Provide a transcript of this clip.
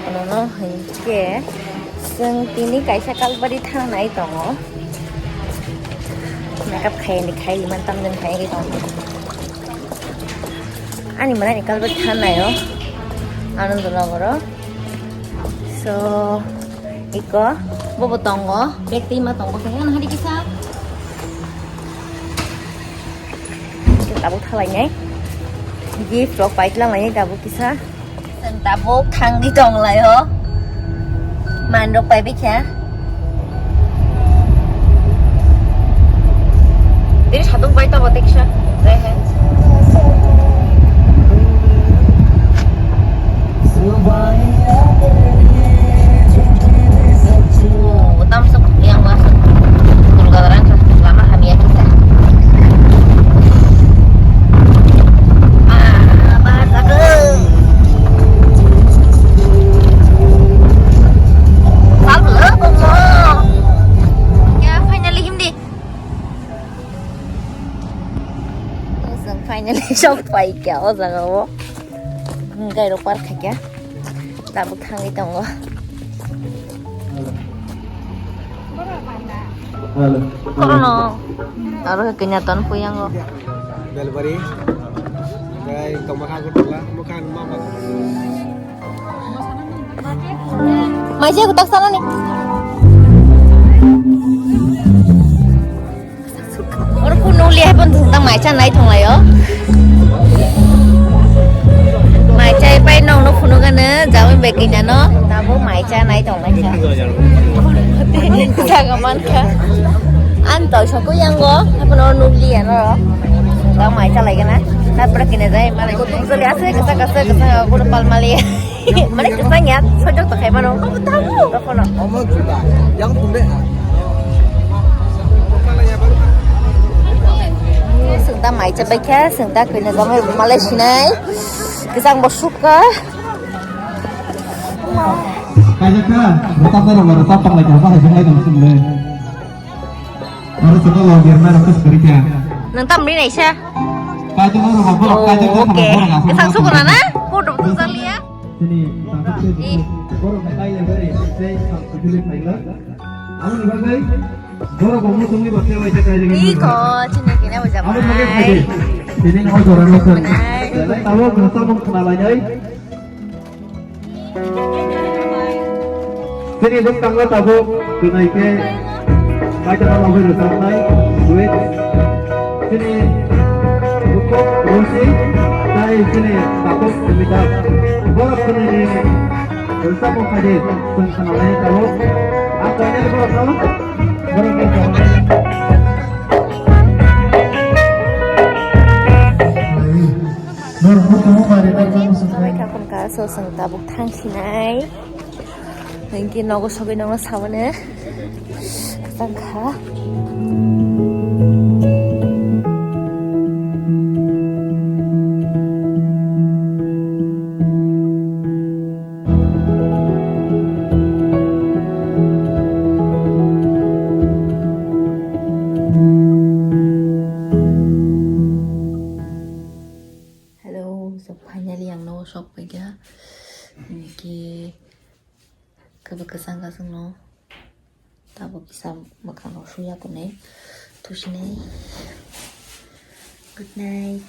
no hinke जों tini kaisa kalbari thangnai tongo makeup khaini khaili mantam jeng khai tongo ani mana kalbari thangnai o anand nagoro so iko bobo tongo bekti ma tongo kaya hari kisa tabuk thalai nyai gift vlog pai lang lai tabuk kisa tabuk thang di tong lai ho man rok pai bikya diri satung pai ta boteksha rehe utam sok yang masuk kulgaran lama hamia kita finally shop pai kya o jaga wo gai ro park kya tabu thangi tongo kono aro kenyataan puyang go belbari gai tomakha ko tola mukan mama maje aku tak sana nih orang kuno lihat pun tentang maca naik thong layo maca pai nong no kuno kan jawi begina no tabu maca naik thong maca jaga man ka anto saku yang go apa no nuli ya no tentang maca lagi na na perkina jai mana ko tu jeli ase kasa ko pal mali mana kesanya sojok tak kayak mana kamu tahu apa no omong juga yang tunde sengta mai cabai kya sengta kena gamai Malaysia nai kisang bosuka kayak betapa nama betapa lagi apa hasil lagi langsung deh harus itu loh biar mana terus berikan nang tam ni sya kayak itu nama kayak itu oke kisang suku nana kudu betul sekali ya sini baru kayak yang dari saya sampai tulis lagi aku nih bagai baru kamu tunggu baca baca kayak gini iko cina kena macam mana sini mau jualan lokan tahu berasa mau kenalannya sini dong tangga tahu tunai ke baca kalau berasa naik duit sini buku rusi dari sini takut minta baru sini berasa mau hadir kenalannya tahu apa ini baru tahu sampai kapan kaso sang tabuk thang sinai mungkin nogo sobe nogo sawane kasangka finally yang no shop pega ki kebekesan kasang no tabo bisa makan no suya kone tushine good night